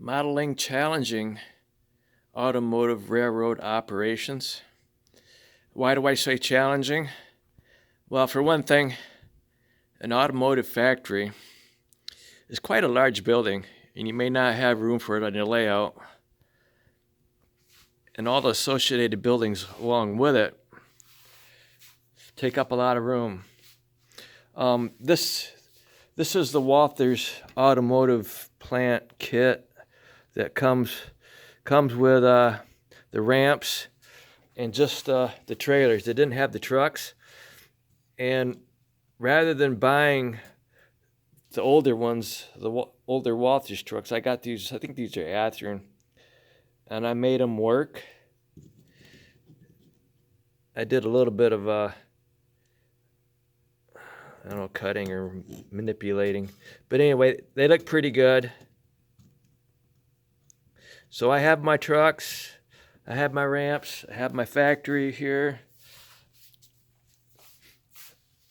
Modeling challenging automotive railroad operations. Why do I say challenging? Well, for one thing, an automotive factory is quite a large building, and you may not have room for it on your layout. And all the associated buildings along with it take up a lot of room. This is the Walther's automotive plant kit that comes with the ramps and just the trailers. They didn't have the trucks, and rather than buying the older ones, the older Walther's trucks, I got these. I think these are Athearn, and I made them work. I did a little bit of I don't know, cutting or manipulating, but anyway, they look pretty good. So I have my trucks, I have my ramps, I have my factory here,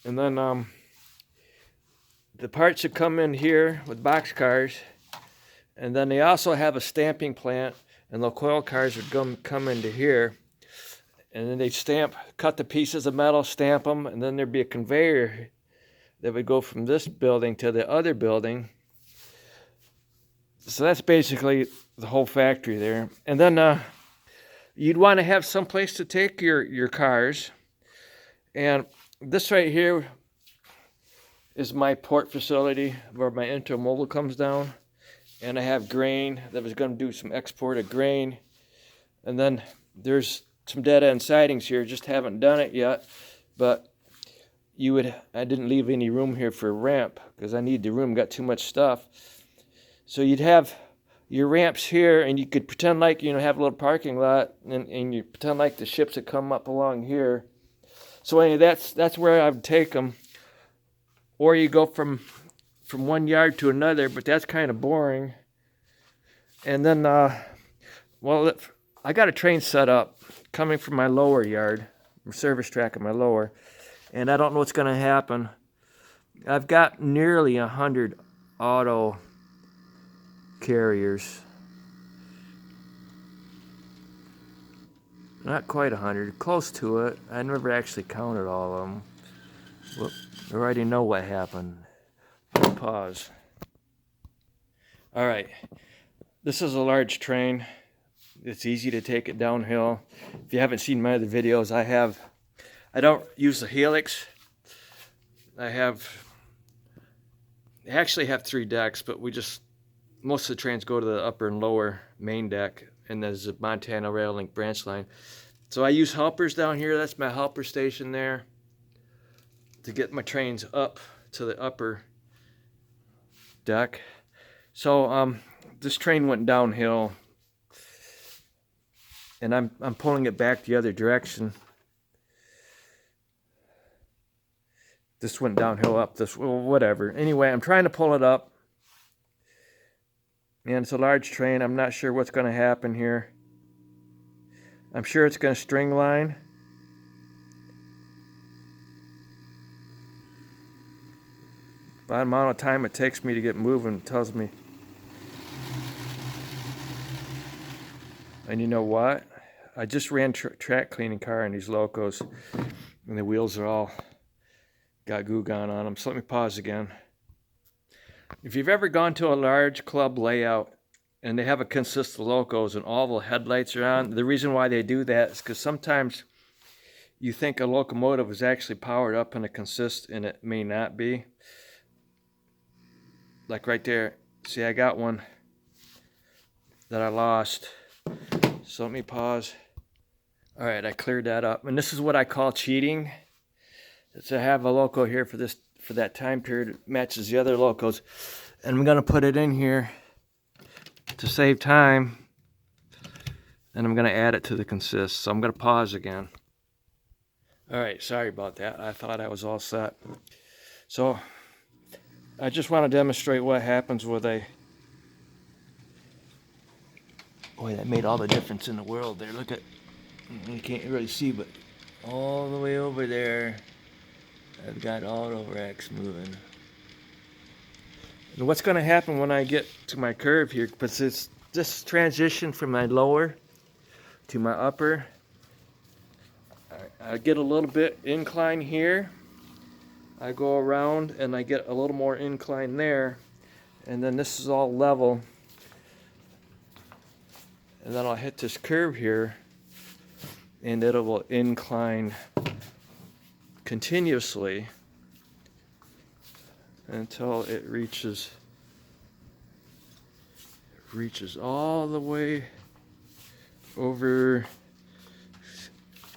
and then the parts that come in here with box cars, and then they also have a stamping plant, and the coil cars would come into here, and then they'd cut the pieces of metal, stamp them, and then there'd be a conveyor that would go from this building to the other building. So that's basically the whole factory there. And then you'd want to have some place to take your cars. And this right here is my port facility where my intermodal comes down. And I have grain that was going to do some export of grain. And then there's some dead end sidings here, just haven't done it yet. But I didn't leave any room here for a ramp because I need the room, got too much stuff. So you'd have your ramps here, and you could pretend like, have a little parking lot, and you pretend like the ships that come up along here. So anyway, that's where I would take them. Or you go from one yard to another, but that's kind of boring. And then, I got a train set up coming from my lower yard, service track at my lower, and I don't know what's going to happen. I've got nearly 100 auto carriers. Not quite 100, close to it. I never actually counted all of them. Well, I already know what happened. Pause. All right, this is a large train. It's easy to take it downhill. If you haven't seen my other videos, I don't use the helix. I actually have 3 decks, but most of the trains go to the upper and lower main deck, and there's a Montana Rail Link branch line. So I use helpers down here. That's my helper station there to get my trains up to the upper deck. So this train went downhill, and I'm pulling it back the other direction. This went downhill up this, well, whatever. Anyway, I'm trying to pull it up. And it's a large train. I'm not sure what's going to happen here. I'm sure it's going to string line. By the amount of time it takes me to get moving tells me. And you know what? I just ran track cleaning car in these locos, and the wheels are all got goo gone on them. So let me pause again. If you've ever gone to a large club layout and they have a consist of locos and all the headlights are on, the reason why they do that is because sometimes you think a locomotive is actually powered up in a consist, and it may not be. Like right there. See, I got one that I lost. So let me pause. All right, I cleared that up. And this is what I call cheating. To have a loco here for that time period, it matches the other locos, and I'm gonna put it in here to save time, and I'm gonna add it to the consist. So I'm gonna pause again. All right, sorry about that. I thought I was all set. So I just want to demonstrate what happens with a. Boy, that made all the difference in the world there. Look at, you can't really see, but all the way over there, I've got auto racks moving. And what's going to happen when I get to my curve here, because this transition from my lower to my upper. I get a little bit incline here. I go around and I get a little more incline there. And then this is all level. And then I'll hit this curve here and it will incline continuously until it reaches all the way over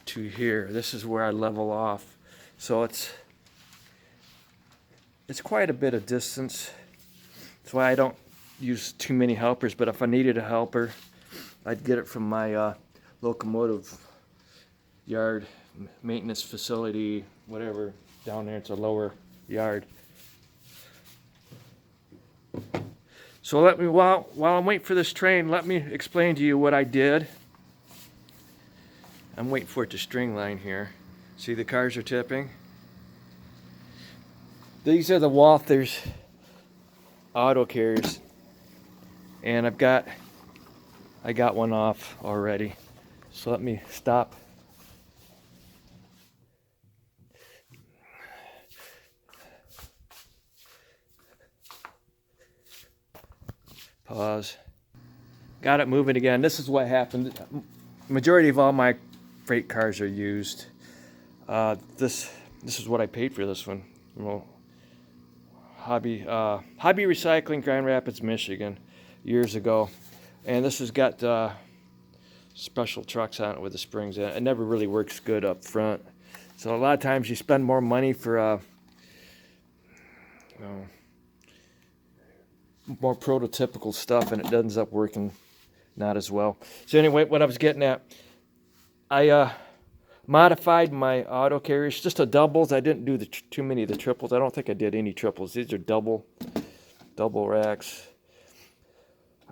to here. This is where I level off. So it's quite a bit of distance. That's why I don't use too many helpers, but if I needed a helper, I'd get it from my locomotive yard, maintenance facility, whatever, down there. It's a lower yard. So let me, while I'm waiting for this train, let me explain to you what I did. I'm waiting for it to string line here. See, the cars are tipping. These are the Walthers auto carriers, and I got one off already. So let me stop. Pause. Got it moving again. This is what happened. Majority of all my freight cars are used. This is what I paid for this one. Well, Hobby Recycling, Grand Rapids, Michigan, years ago. And this has got special trucks on it with the springs in it. It never really works good up front. So a lot of times you spend more money for more prototypical stuff, and it ends up working not as well. So anyway, what I was getting at, I modified my auto carriers just to doubles. I didn't do too many of the triples. I don't think I did any triples. These are double racks.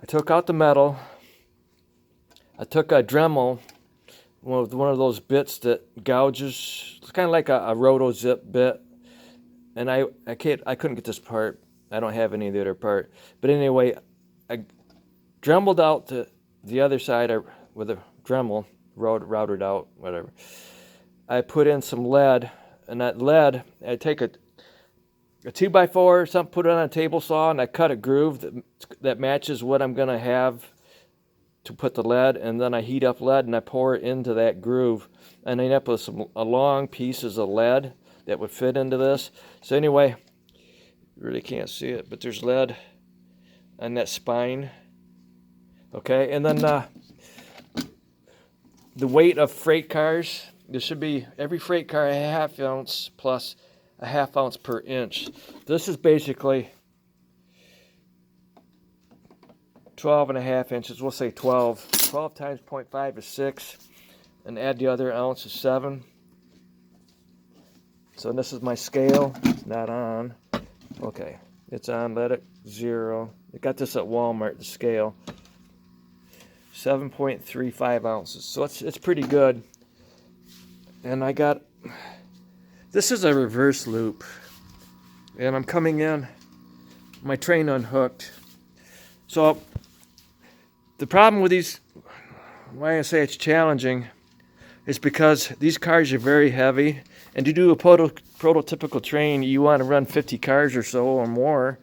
I took out the metal. I took a Dremel, one of those bits that gouges. It's kind of like a roto zip bit, and I couldn't get this part. I don't have any of the other part. But anyway, I Dremeled out the other side with a Dremel, routed out, whatever. I put in some lead, and that lead, I take a 2x4 or something, put it on a table saw, and I cut a groove that matches what I'm going to have to put the lead, and then I heat up lead and I pour it into that groove, and I end up with some long pieces of lead that would fit into this. So anyway, you really can't see it, but there's lead on that spine. Okay, and then the weight of freight cars, there should be every freight car a ½ ounce plus a ½ ounce per inch. This is basically 12.5 inches. We'll say 12. 12 times 0.5 is 6, and add the other ounce is 7. So this is my scale. It's not on. Okay, it's on. Let it 0. I got this at Walmart, the scale. 7.35 ounces. So it's pretty good. And I got, this is a reverse loop. And I'm coming in, my train unhooked. So the problem with these, why I say it's challenging, is because these cars are very heavy. And to do a prototypical train, you want to run 50 cars or so or more.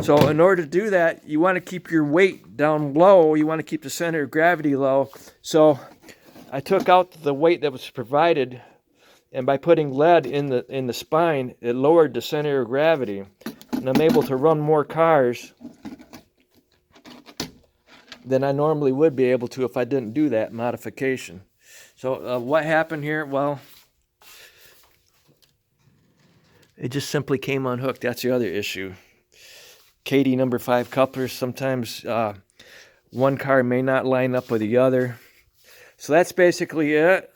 So in order to do that, you want to keep your weight down low. You want to keep the center of gravity low. So I took out the weight that was provided, and by putting lead in the spine, it lowered the center of gravity. And I'm able to run more cars than I normally would be able to if I didn't do that modification. So what happened here? Well, it just simply came unhooked. That's the other issue. Katie number 5 couplers, sometimes one car may not line up with the other. So that's basically it.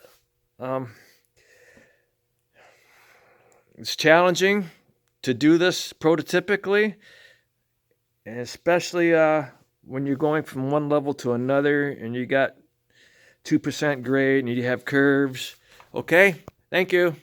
It's challenging to do this prototypically, and especially when you're going from one level to another and you got 2% grade and you have curves. Okay, thank you.